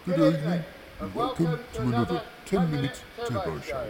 Good evening, and welcome to another 10-minute turbo show.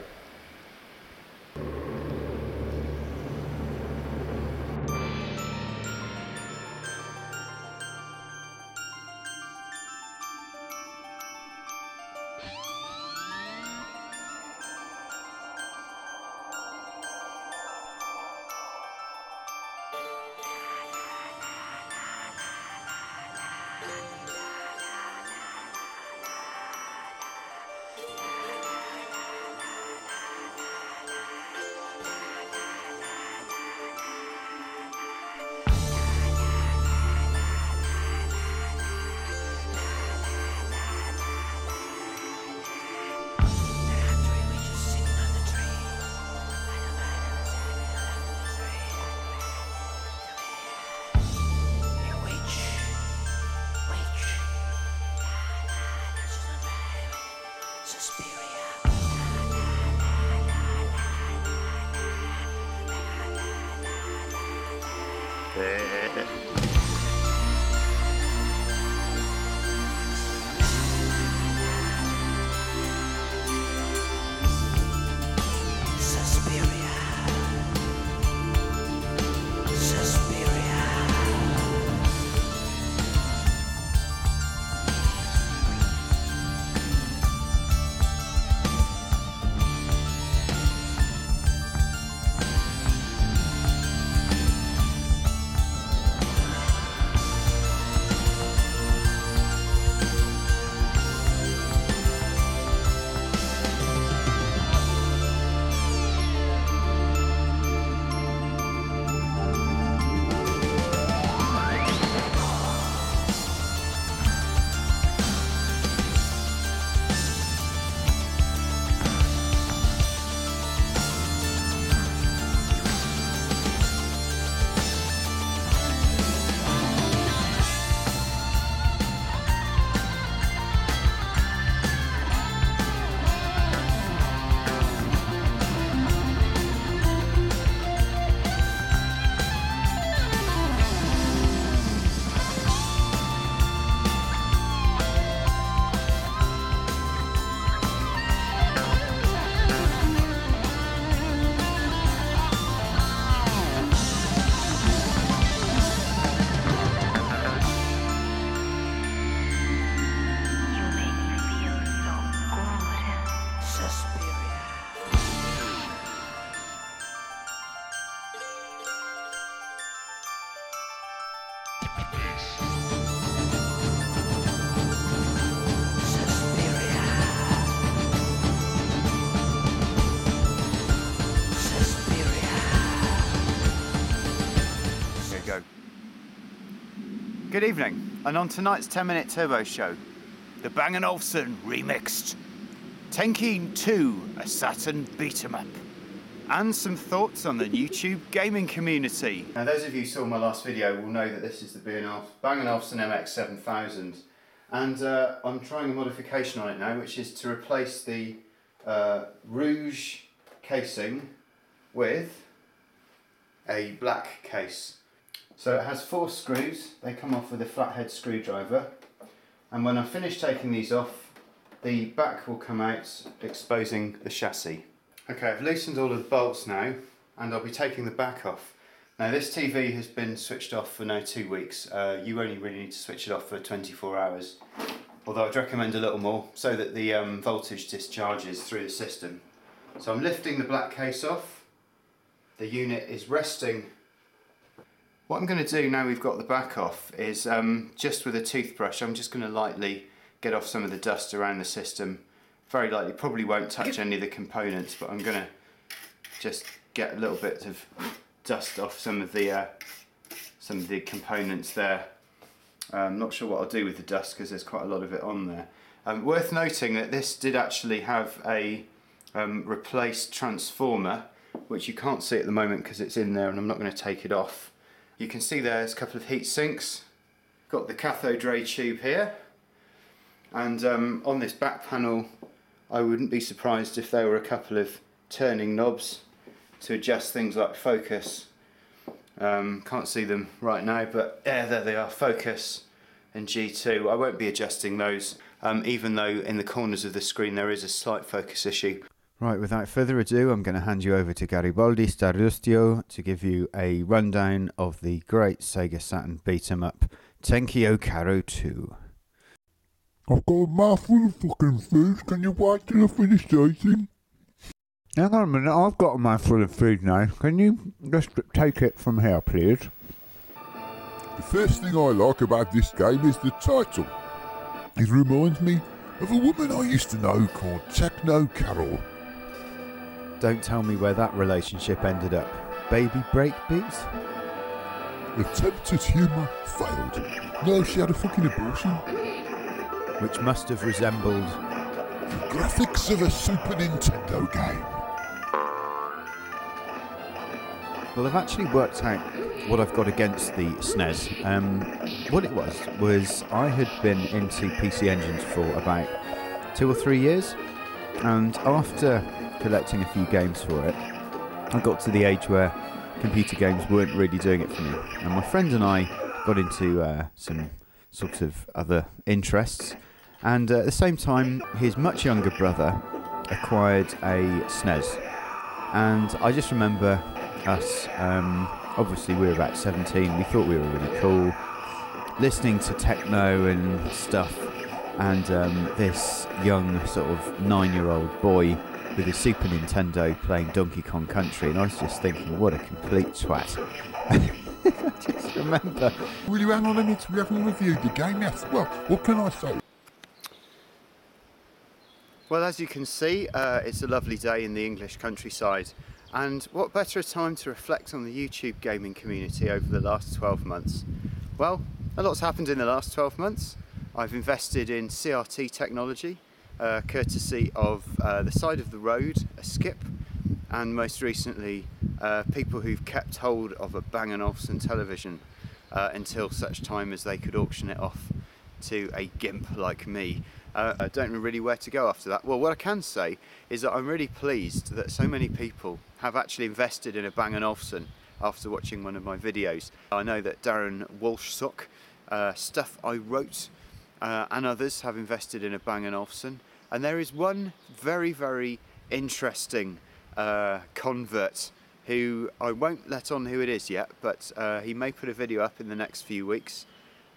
Good evening, and on tonight's 10-minute turbo show, the Bang Olufsen remixed Tenchi 2, a Saturn beat-em-up, and some thoughts on the YouTube gaming community. Now, those of you who saw my last video will know that this is the Bang Olufsen MX7000, and I'm trying a modification on it now, which is to replace the rouge casing with a black case. So it has 4 screws. They come off with a flathead screwdriver, and when I finish taking these off, the back will come out, exposing the chassis. Okay, I've loosened all of the bolts now, and I'll be taking the back off. Now, this TV has been switched off for now 2 weeks. You only really need to switch it off for 24 hours, although I'd recommend a little more so that the voltage discharges through the system. So I'm lifting the black case off. The unit is resting. What I'm going to do now we've got the back off is just with a toothbrush, I'm just going to lightly get off some of the dust around the system. Very lightly, probably won't touch any of the components, but I'm going to just get a little bit of dust off some of the components there. I'm not sure what I'll do with the dust because there's quite a lot of it on there. Worth noting that this did actually have a replaced transformer, which you can't see at the moment because it's in there and I'm not going to take it off. You can see there's a couple of heat sinks. Got the cathode ray tube here, and on this back panel I wouldn't be surprised if there were a couple of turning knobs to adjust things like focus. Can't see them right now, but there they are, focus and G2. I won't be adjusting those. even though in the corners of the screen there is a slight focus issue. Right, without further ado, I'm going to hand you over to Garibaldi Starustio to give you a rundown of the great Sega Saturn beat-em-up, Tenchi Okaro 2. I've got a mouthful of fucking food. Can you wait till I finish eating? Hang on a minute, I've got a mouthful of food now. Can you just take it from here, please? The first thing I like about this game is the title. It reminds me of a woman I used to know called Techno Carol. Don't tell me where that relationship ended up. Baby breakbeats? Attempt at humour failed. No, she had a fucking abortion. Which must have resembled The graphics of a Super Nintendo game. Well, I've actually worked out what I've got against the SNES. What it was I had been into PC Engines for about 2 or 3 years, and after collecting a few games for it, I got to the age where computer games weren't really doing it for me. And my friend and I got into some sort of other interests, and at the same time, his much younger brother acquired a SNES. And I just remember us, obviously we were about 17, we thought we were really cool, listening to techno and stuff, and this young sort of 9-year-old boy with his Super Nintendo playing Donkey Kong Country, and I was just thinking, what a complete twat. I just remember. Will you hang on a minute? We haven't reviewed the game yet. Well, what can I say? Well, as you can see, it's a lovely day in the English countryside, and what better a time to reflect on the YouTube gaming community over the last 12 months? Well, a lot's happened in the last 12 months. I've invested in CRT technology, courtesy of the side of the road, a skip, and most recently people who've kept hold of a Bang Olufsen television until such time as they could auction it off to a gimp like me. I don't know really where to go after that. Well, what I can say is that I'm really pleased that so many people have actually invested in a Bang Olufsen after watching one of my videos. I know that Darren Walshsock, Stuff I Wrote, and others have invested in a Bang & Olufsen, and there is one very, very interesting convert who I won't let on who it is yet, but he may put a video up in the next few weeks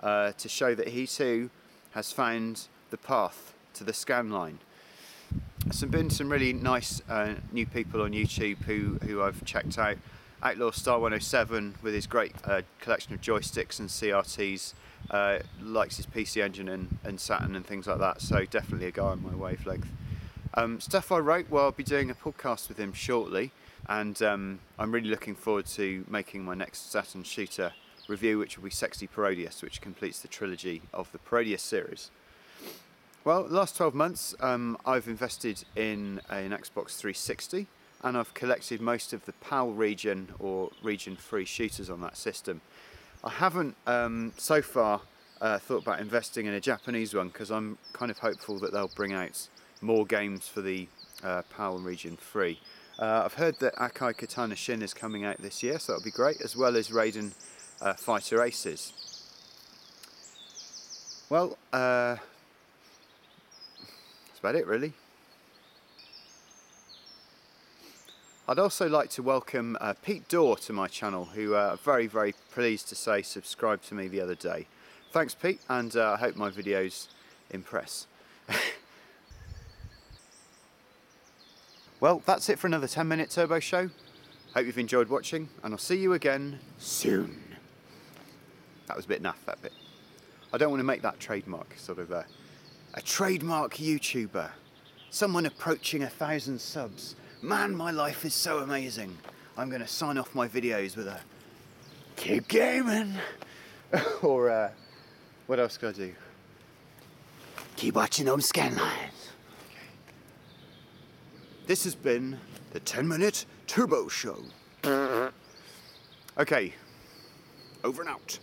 to show that he too has found the path to the scan line. There's been some really nice new people on YouTube who I've checked out. Outlaw Star 107 with his great collection of joysticks and CRTs, likes his PC Engine and Saturn and things like that, so definitely a guy on my wavelength. Stuff I Wrote, well, I'll be doing a podcast with him shortly, and I'm really looking forward to making my next Saturn shooter review, which will be Sexy Parodius, which completes the trilogy of the Parodius series. Well, the last 12 months I've invested in an Xbox 360, and I've collected most of the PAL region or region-free shooters on that system. I haven't so far thought about investing in a Japanese one, because I'm kind of hopeful that they'll bring out more games for the PAL region free. I've heard that Akai Katana Shin is coming out this year, so that'll be great, as well as Raiden Fighter Aces. Well, that's about it really. I'd also like to welcome Pete Dorr to my channel, who very, very pleased to say subscribed to me the other day. Thanks Pete, and I hope my videos impress. Well, that's it for another 10-minute turbo show. Hope you've enjoyed watching, and I'll see you again soon. That was a bit naff, that bit. I don't want to make that trademark, sort of a trademark YouTuber. Someone approaching 1,000 subs. Man, my life is so amazing. I'm going to sign off my videos with a keep gaming. Or what else can I do? Keep watching them scan lines. Okay. This has been the 10-minute turbo show. Okay. Over and out.